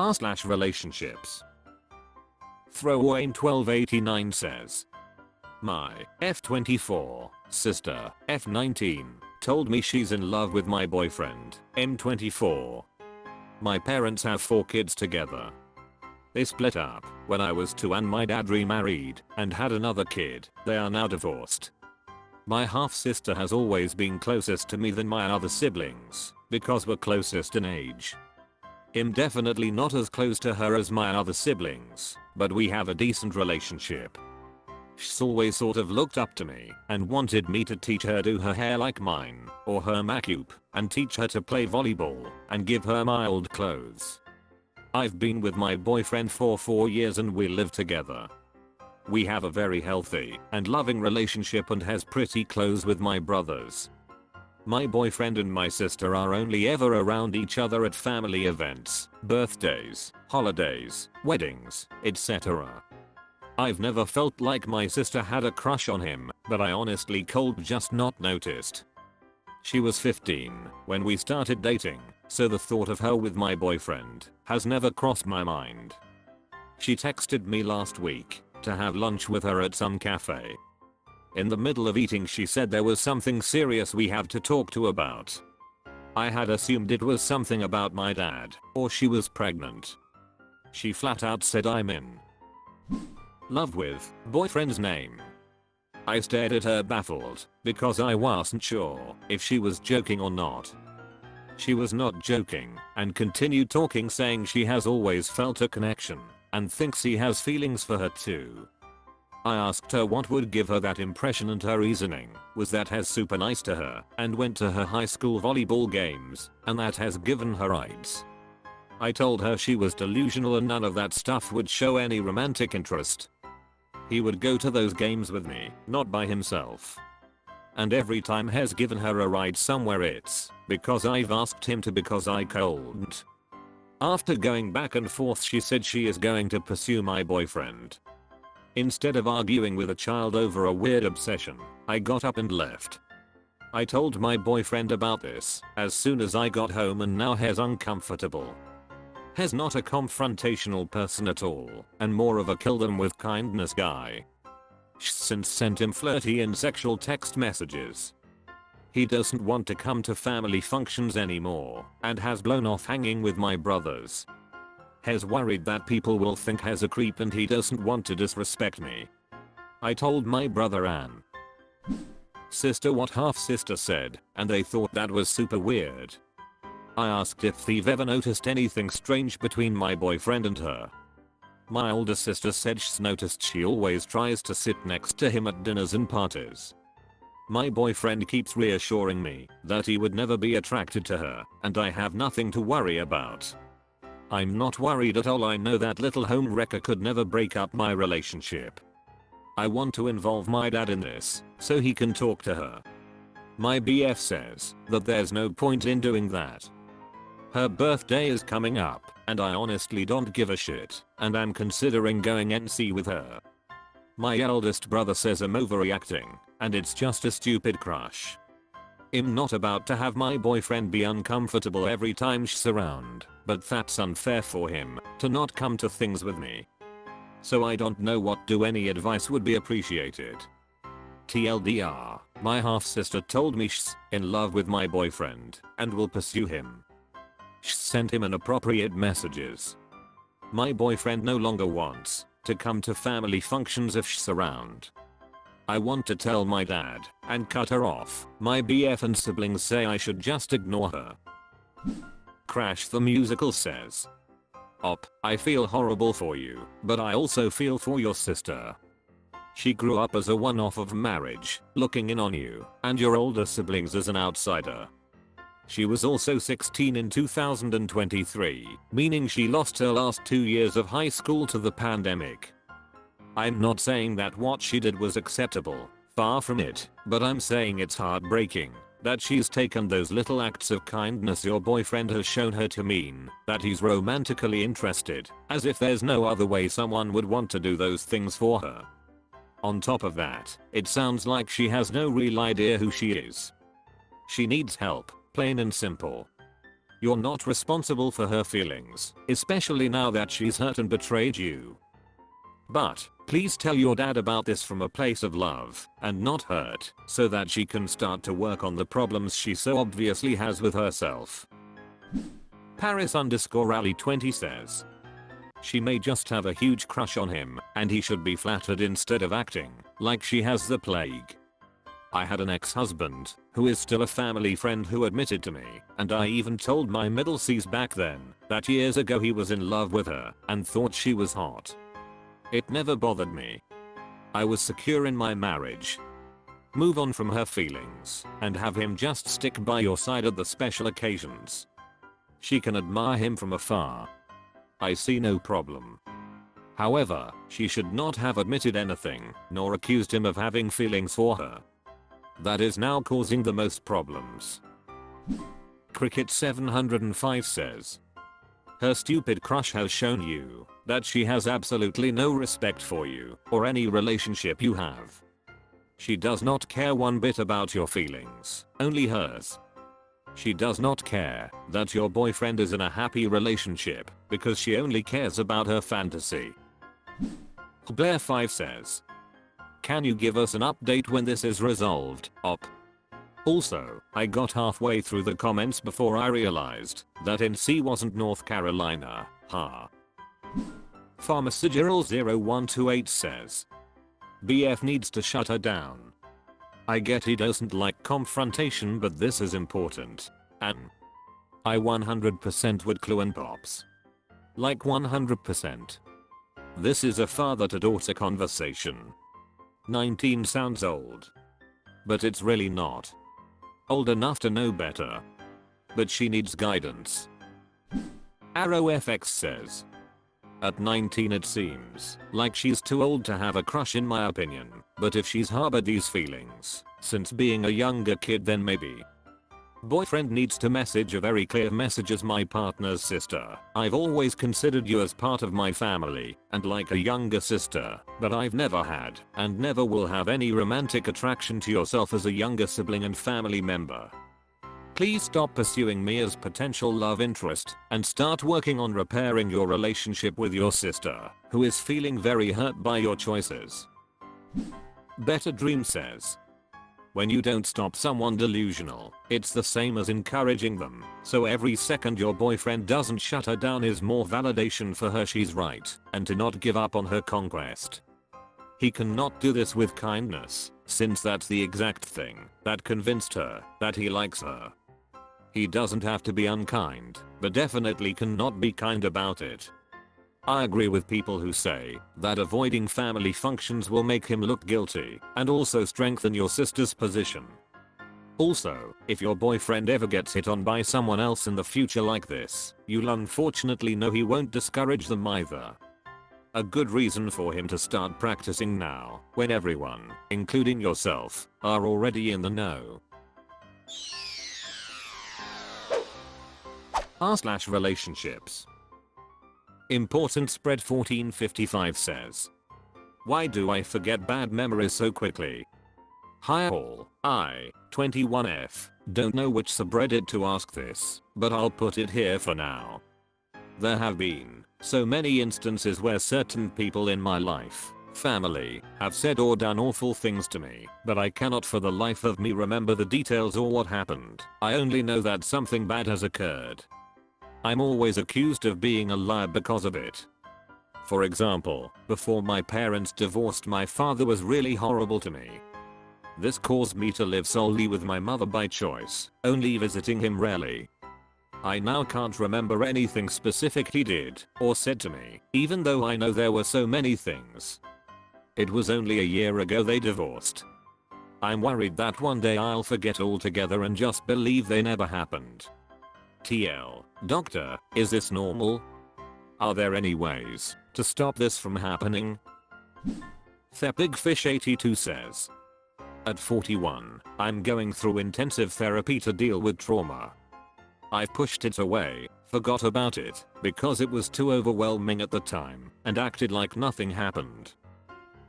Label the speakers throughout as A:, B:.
A: r/relationships. Throwaway 1289 says, my f24 sister, f19, told me she's in love with my boyfriend, m24. My parents have 4 kids together. They split up when I was 2 and my dad remarried and had another kid. They are now divorced. My half-sister has always been closest to me than my other siblings because we're closest in age. I'm definitely not as close to her as my other siblings, but we have a decent relationship. She's always sort of looked up to me and wanted me to teach her do her hair like mine or her makeup and teach her to play volleyball and give her my old clothes. I've been with my boyfriend for 4 years and we live together. We have a very healthy and loving relationship and has pretty close with my brothers. My boyfriend and my sister are only ever around each other at family events, birthdays, holidays, weddings, etc. I've never felt like my sister had a crush on him, but I honestly could just not noticed. She was 15 when we started dating, so the thought of her with my boyfriend has never crossed my mind. She texted me last week to have lunch with her at some cafe. In the middle of eating she said there was something serious we have to talk to about. I had assumed it was something about my dad, or she was pregnant. She flat out said I'm in love with boyfriend's name. I stared at her baffled because I wasn't sure if she was joking or not. She was not joking and continued talking, saying she has always felt a connection and thinks he has feelings for her too. I asked her what would give her that impression and her reasoning was that he's super nice to her and went to her high school volleyball games and that has given her rights. I told her she was delusional and none of that stuff would show any romantic interest. He would go to those games with me, not by himself. And every time has given her a ride somewhere it's because I've asked him to because I couldn't. After going back and forth she said she is going to pursue my boyfriend. Instead of arguing with a child over a weird obsession, I got up and left. I told my boyfriend about this as soon as I got home and now he's uncomfortable. He's not a confrontational person at all and more of a kill them with kindness guy. She's since sent him flirty and sexual text messages. He doesn't want to come to family functions anymore and has blown off hanging with my brothers. He's worried that people will think he's a creep and he doesn't want to disrespect me. I told my brother and sister what half-sister said and they thought that was super weird. I asked if they've ever noticed anything strange between my boyfriend and her. My older sister said she's noticed she always tries to sit next to him at dinners and parties. My boyfriend keeps reassuring me that he would never be attracted to her and I have nothing to worry about. I'm not worried at all. I know that little home wrecker could never break up my relationship. I want to involve my dad in this so he can talk to her. My BF says that there's no point in doing that. Her birthday is coming up and I honestly don't give a shit and I'm considering going NC with her. My eldest brother says I'm overreacting and it's just a stupid crush. I'm not about to have my boyfriend be uncomfortable every time she's around, but that's unfair for him to not come to things with me. So I don't know what to do. Any advice would be appreciated. TLDR, my half-sister told me she's in love with my boyfriend and will pursue him. She sent him inappropriate messages. My boyfriend no longer wants to come to family functions if she's around. I want to tell my dad and cut her off. My BF and siblings say I should just ignore her. Crash the Musical says, Op, I feel horrible for you, but I also feel for your sister. She grew up as a one-off of marriage, looking in on you and your older siblings as an outsider. She was also 16 in 2023, meaning she lost her last 2 years of high school to the pandemic. I'm not saying that what she did was acceptable, far from it, but I'm saying it's heartbreaking that she's taken those little acts of kindness your boyfriend has shown her to mean that he's romantically interested, as if there's no other way someone would want to do those things for her. On top of that, it sounds like she has no real idea who she is. She needs help, plain and simple. You're not responsible for her feelings, especially now that she's hurt and betrayed you. But please tell your dad about this from a place of love and not hurt, so that she can start to work on the problems she so obviously has with herself. Paris_Rally20 says, she may just have a huge crush on him, and he should be flattered instead of acting like she has the plague. I had an ex-husband, who is still a family friend, who admitted to me, and I even told my middle C's back then, that years ago he was in love with her and thought she was hot. It never bothered me. I was secure in my marriage. Move on from her feelings and have him just stick by your side at the special occasions. She can admire him from afar. I see no problem. However, she should not have admitted anything, nor accused him of having feelings for her. That is now causing the most problems. Cricket705 says, her stupid crush has shown you that she has absolutely no respect for you or any relationship you have. She does not care one bit about your feelings, only hers. She does not care that your boyfriend is in a happy relationship because she only cares about her fantasy. Blair5 says, can you give us an update when this is resolved, op? Also, I got halfway through the comments before I realized that NC wasn't North Carolina, ha. Pharmaceutical0128 says, BF needs to shut her down. I get he doesn't like confrontation, but this is important. And I 100% would clue and pops. Like 100%. This is a father to daughter conversation. 19 sounds old. But it's really not. Old enough to know better. But she needs guidance. ArrowFX says, at 19 it seems like she's too old to have a crush in my opinion, but if she's harbored these feelings since being a younger kid, then maybe. Boyfriend needs to message a very clear message: as my partner's sister, I've always considered you as part of my family and like a younger sister, but I've never had and never will have any romantic attraction to yourself as a younger sibling and family member. Please stop pursuing me as potential love interest and start working on repairing your relationship with your sister, who is feeling very hurt by your choices. Better Dream says, when you don't stop someone delusional, it's the same as encouraging them, so every second your boyfriend doesn't shut her down is more validation for her she's right and to not give up on her conquest. He cannot do this with kindness, since that's the exact thing that convinced her that he likes her. He doesn't have to be unkind, but definitely cannot be kind about it. I agree with people who say that avoiding family functions will make him look guilty and also strengthen your sister's position. Also, if your boyfriend ever gets hit on by someone else in the future like this, you'll unfortunately know he won't discourage them either. A good reason for him to start practicing now, when everyone, including yourself, are already in the know. r/relationships. Important Spread 1455 says, why do I forget bad memories so quickly? Hi all, I, 21F, don't know which subreddit to ask this, but I'll put it here for now. There have been so many instances where certain people in my life, family, have said or done awful things to me, but I cannot for the life of me remember the details or what happened. I only know that something bad has occurred. I'm always accused of being a liar because of it. For example, before my parents divorced, my father was really horrible to me. This caused me to live solely with my mother by choice, only visiting him rarely. I now can't remember anything specific he did or said to me, even though I know there were so many things. It was only a year ago they divorced. I'm worried that one day I'll forget altogether and just believe they never happened. TL, doctor, is this normal? Are there any ways to stop this from happening? Thepigfish82 says, at 41, I'm going through intensive therapy to deal with trauma. I've pushed it away, forgot about it, because it was too overwhelming at the time, and acted like nothing happened.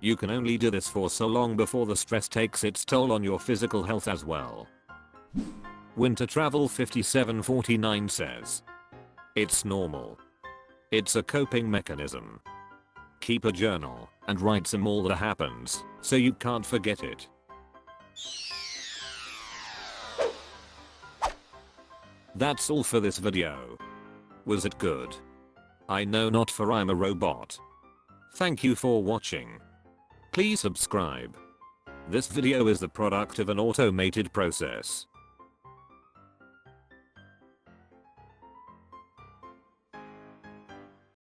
A: You can only do this for so long before the stress takes its toll on your physical health as well. Winter Travel 5749 says, it's normal. It's a coping mechanism. Keep a journal and write some all that happens so you can't forget it. That's all for this video. Was it good? I know not, for I'm a robot. Thank you for watching. Please subscribe. This video is the product of an automated process.